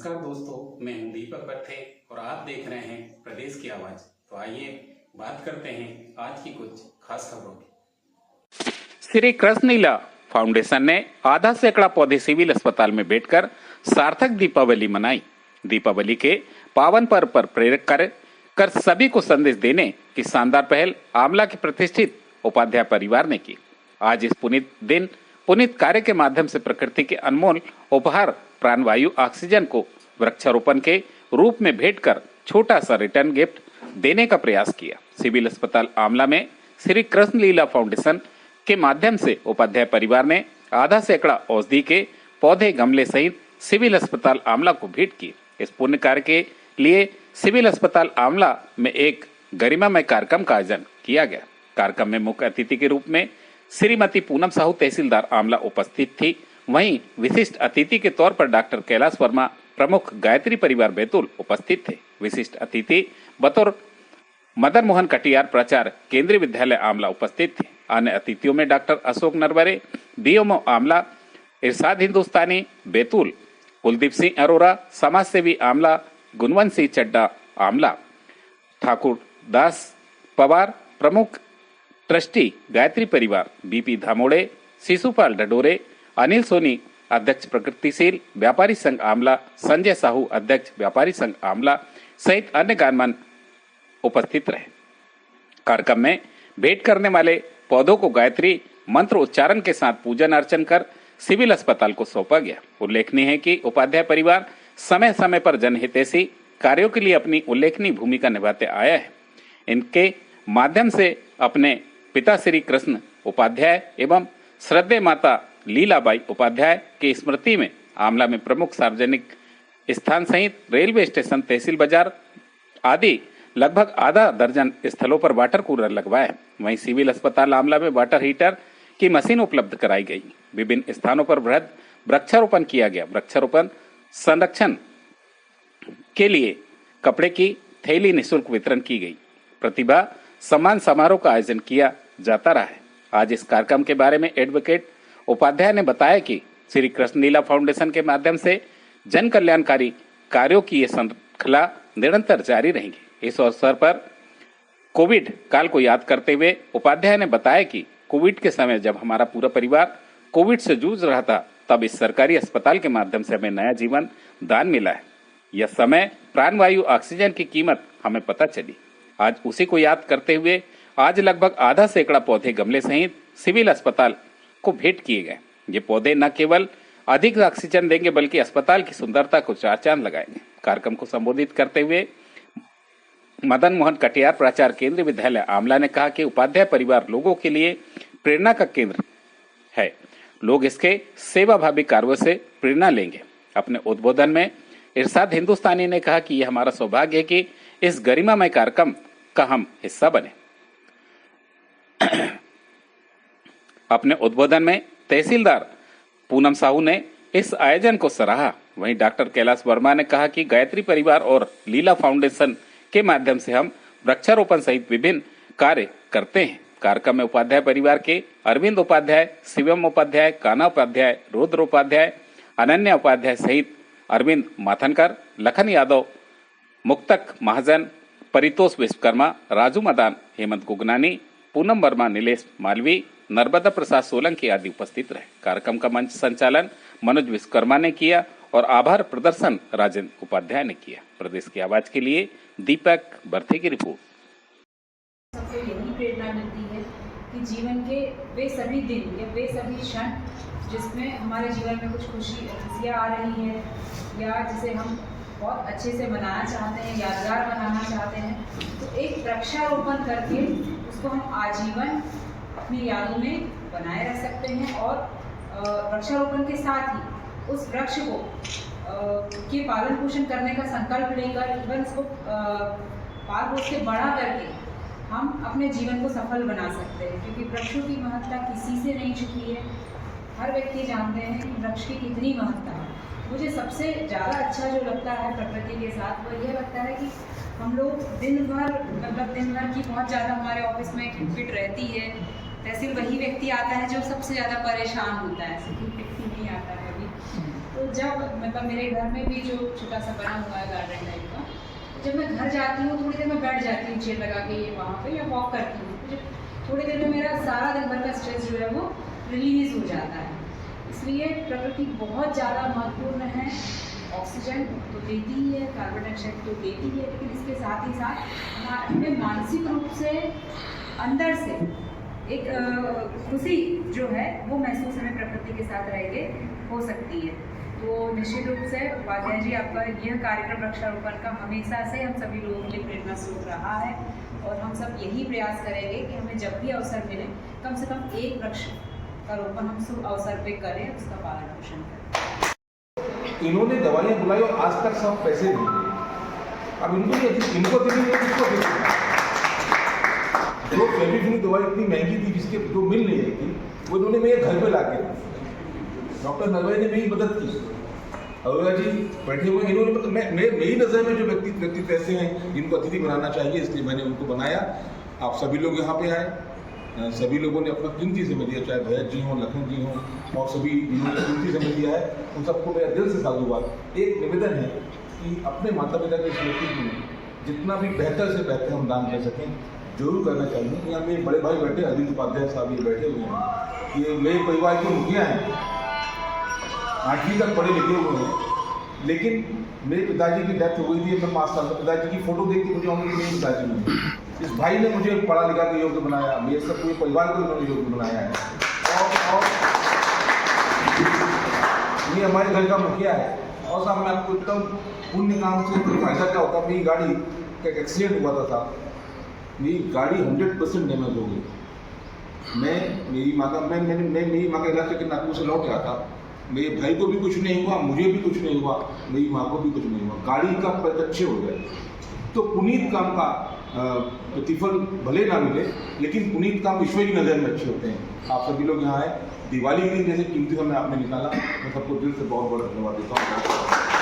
नमस्कार दोस्तों, मैं हूं दीपक पत्थे और आप देख रहे हैं प्रदेश की आवाज। तो आइए बात करते हैं आज की कुछ खास खबरों की। श्री कृष्ण लीला फाउंडेशन ने आधा सैकड़ा पौधे सिविल अस्पताल में बैठकर सार्थक दीपावली मनाई। दीपावली के पावन पर्व पर प्रेरक कर सभी को संदेश देने की शानदार पहल आमला के प्रतिष्ठित उपाध्याय परिवार ने की। आज इस पुनीत कार्य के माध्यम से प्रकृति के अनमोल उपहार प्राणवायु ऑक्सीजन को वृक्षारोपण के रूप में भेंट कर छोटा सा रिटर्न गिफ्ट देने का प्रयास किया। सिविल अस्पताल आमला में श्री कृष्ण लीला फाउंडेशन के माध्यम से उपाध्याय परिवार ने आधा सैकड़ा औषधि के पौधे गमले सहित सिविल अस्पताल आमला को भेंट किए। इस पुण्य कार्य के लिए सिविल अस्पताल आमला में एक गरिमामय कार्यक्रम का आयोजन किया गया। कार्यक्रम में मुख्य अतिथि के रूप में श्रीमती पूनम साहू तहसीलदार आमला उपस्थित थी। वहीं विशिष्ट अतिथि के तौर पर डॉक्टर कैलाश वर्मा प्रमुख गायत्री परिवार बैतूल उपस्थित थे। विशिष्ट अतिथि बतौर मदन मोहन कटियार प्राचार्य केंद्रीय विद्यालय आमला उपस्थित थे। अन्य अतिथियों में डॉक्टर अशोक नरवरे बीएमओ आमला, इरशाद हिंदुस्तानी बैतूल, कुलदीप सिंह अरोरा समाजसेवी आमला, गुणवंत सिंह चड्डा आमला, ठाकुर दास पवार प्रमुख ट्रस्टी गायत्री परिवार, बीपी धामोड़े, शिशुपाल डडोरे, अनिल सोनी अध्यक्ष प्रगतिशील व्यापारी संघ आमला, संजय साहू अध्यक्ष व्यापारी संघ आमला सहित अन्य गणमान्य उपस्थित रहे। कार्यक्रम में भेंट करने वाले पौधों को गायत्री मंत्र उच्चारण के साथ पूजन अर्चन कर सिविल अस्पताल को सौंपा गया। उल्लेखनीय है कि उपाध्याय परिवार समय समय पर जनहितैषी कार्यों के लिए अपनी उल्लेखनीय भूमिका निभाते आया है। इनके माध्यम से अपने पिता श्री कृष्ण उपाध्याय एवं श्रद्धेय माता लीलाबाई उपाध्याय की स्मृति में आमला में प्रमुख सार्वजनिक स्थान सहित रेलवे स्टेशन, तहसील बाजार आदि लगभग आधा दर्जन स्थलों पर वाटर कूलर लगवाए। वहीं सिविल अस्पताल आमला में वाटर हीटर की मशीन उपलब्ध कराई गई। विभिन्न स्थानों पर वृहद वृक्षारोपण किया गया। वृक्षारोपण संरक्षण के लिए कपड़े की थैली निःशुल्क वितरण की गई। प्रतिभा सम्मान समारोह का आयोजन किया जाता रहा है। आज इस कार्यक्रम के बारे में एडवोकेट उपाध्याय ने बताया कि श्री कृष्ण लीला फाउंडेशन के माध्यम से जन कल्याणकारी कार्यों की ये श्रृंखला निरंतर जारी रहेगी। इस अवसर पर कोविड काल को याद करते हुए उपाध्याय ने बताया कि कोविड के समय जब हमारा पूरा परिवार कोविड से जूझ रहा था, तब इस सरकारी अस्पताल के माध्यम से हमें नया जीवन दान मिला है। यह समय प्राणवायु ऑक्सीजन की कीमत हमें पता चली। आज उसी को याद करते हुए आज लगभग आधा सैकड़ा पौधे गमले सहित सिविल अस्पताल को भेंट किए गए। ये पौधे न केवल अधिक ऑक्सीजन देंगे बल्कि अस्पताल की सुंदरता को चार चांद लगाएंगे। कार्यक्रम को संबोधित करते हुए मदन मोहन कटियार प्राचार्य केंद्रीय विद्यालय आमला ने कहा कि उपाध्याय परिवार लोगों के लिए प्रेरणा का केंद्र है। लोग इसके सेवाभावी कार्यों से प्रेरणा लेंगे। अपने उद्बोधन में इरशाद हिंदुस्तानी ने कहा कि यह हमारा सौभाग्य है कि इस गरिमामय कार्यक्रम का हम हिस्सा बने। अपने उद्बोधन में तहसीलदार पूनम साहू ने इस आयोजन को सराहा। वहीं डॉक्टर कैलाश वर्मा ने कहा कि गायत्री परिवार और लीला फाउंडेशन के माध्यम से हम वृक्षारोपण सहित विभिन्न कार्य करते हैं। कार्यक्रम में उपाध्याय परिवार के अरविंद उपाध्याय, शिवम उपाध्याय, कान्हा उपाध्याय, रुद्र उपाध्याय, अनन्या उपाध्याय सहित अरविंद माथनकर, लखन यादव, मुक्तक महाजन, परितोष विश्वकर्मा, राजू मदान, हेमंत गुगनानी, पूनम वर्मा, नीलेश मालवी, नर्मदा प्रसाद सोलंकी आदि उपस्थित रहे। कार्यक्रम का मंच संचालन मनोज विश्वकर्मा ने किया और आभार प्रदर्शन राजेंद्र उपाध्याय ने किया। प्रदेश की आवाज के लिए दीपक बर्थे की रिपोर्ट। सबको यही प्रेरणा मिलती है कि जीवन के वे सभी दिन या वे सभी क्षण जिसमें हमारे जीवन में कुछ खुशियाँ आ रही है या जिसे हम बहुत अच्छे से मनाना चाहते हैं, यादगार बनाना चाहते हैं, तो एक वृक्षारोपण करके उसको हम आजीवन अपनी यादों में बनाए रख सकते हैं। और वृक्षारोपण के साथ ही उस वृक्ष को के पालन पोषण करने का संकल्प लेकर इवन इसको पाल पोष के बड़ा करके हम अपने जीवन को सफल बना सकते हैं। क्योंकि वृक्षों की महत्ता किसी से नहीं छुपी है। हर व्यक्ति जानते हैं कि वृक्ष की कितनी महत्ता है। मुझे सबसे ज़्यादा अच्छा जो लगता है प्रकृति के साथ वो ये लगता है कि हम लोग दिन भर की बहुत ज़्यादा हमारे ऑफिस में खिटपिट रहती है। तहसील वही व्यक्ति आता है जो सबसे ज़्यादा परेशान होता है, कोई व्यक्ति नहीं आता है अभी। तो जब मतलब मेरे घर में भी जो छोटा सा बना हुआ है गार्डन टाइप का, जब मैं घर जाती हूँ थोड़ी देर में बैठ जाती हूँ चेयर लगा के ये वहाँ पे या वॉक करती हूँ, मुझे थोड़ी देर में मेरा सारा दिन भर का स्ट्रेस जो है वो रिलीज हो जाता है। इसलिए प्रकृति बहुत ज़्यादा महत्वपूर्ण है। ऑक्सीजन तो देती ही है, कार्बन डाइऑक्साइड तो देती ही है, लेकिन इसके साथ ही साथ हमें मानसिक रूप से अंदर से एक खुशी जो है वो महसूस हमें प्रकृति के साथ रह के हो सकती है। तो निश्चित रूप से उपाध्याय जी आपका यह कार्यक्रम वृक्षारोपण का हमेशा से हम सभी लोगों के लिए प्रेरणा स्रोत रहा है और हम सब यही प्रयास करेंगे कि हमें जब भी अवसर मिले कम से कम एक वृक्ष का रोपण हम शुभ अवसर पे करें, उसका पालन पोषण करें। इन्होंने दवाइयाँ बुलाई और आज तक सब पैसे नहीं दिए। अब इनको देनी है, किसको देनी है? जो फेविक्विक दवाई इतनी महंगी थी जिसके जो मिल नहीं रही थी, वो इन्होंने मेरे घर पे ला के डॉक्टर नरवई ने मेरी मदद की। अरोड़ा जी बैठे हुए, इन्होंने मतलब मेरी नज़र में जो व्यक्ति ऐसे हैं जिनको अतिथि बनाना चाहिए, इसलिए मैंने उनको बनाया। आप सभी लोग यहाँ पे आए, सभी लोगों ने अपना कीमती समय दिया, चाहे भैरत जी हों, लखन जी हों और सभी इन्होंने कीमती समय दिया है। उन सबको मेरा दिल से साधुवाद। एक निवेदन है कि अपने माता पिता के स्मृति में जितना भी बेहतर से बेहतर हम दान कर सकें जरूर करना चाहिए। यहाँ मेरे बड़े भाई बैठे, अदित उपाध्याय साहब ये बैठे हुए हैं, ये मेरे परिवार की मुखिया हैं, 8वीं तक पढ़े लिखे हुए हैं, लेकिन मेरे पिताजी की डेथ हो गई थी। मैं 5 साल में पिताजी की फोटो देख के मुझे उन्होंने मेरे पिताजी ने, इस भाई ने मुझे पढ़ा लिखा के योग्य बनाया, मेरे सब पूरे परिवार को उन्होंने योग्य बनाया है और ये हमारे घर का मुखिया है। और साहब मैं आपको एकदम पुण्य काम से कोई फायदा क्या होता, मेरी गाड़ी का एक्सीडेंट हुआ था, मेरी गाड़ी 100% डैमेज हो गई। मैं मेरी माँ का मेरी माँ के इलाज से नागपुर से लौट रहा था, मेरे भाई को भी कुछ नहीं हुआ, मुझे भी कुछ नहीं हुआ, मेरी माँ को भी कुछ नहीं हुआ, गाड़ी का पैर अच्छे हो गए। तो पुनीत काम का प्रतिफल भले ना मिले, लेकिन पुनीत काम ईश्वर की नज़र में अच्छे होते हैं। आप सभी लोग यहाँ आए, दिवाली के दिन जैसे कीमती समय आपने निकाला, मैं सबको दिल से बहुत बहुत धन्यवाद देता हूँ।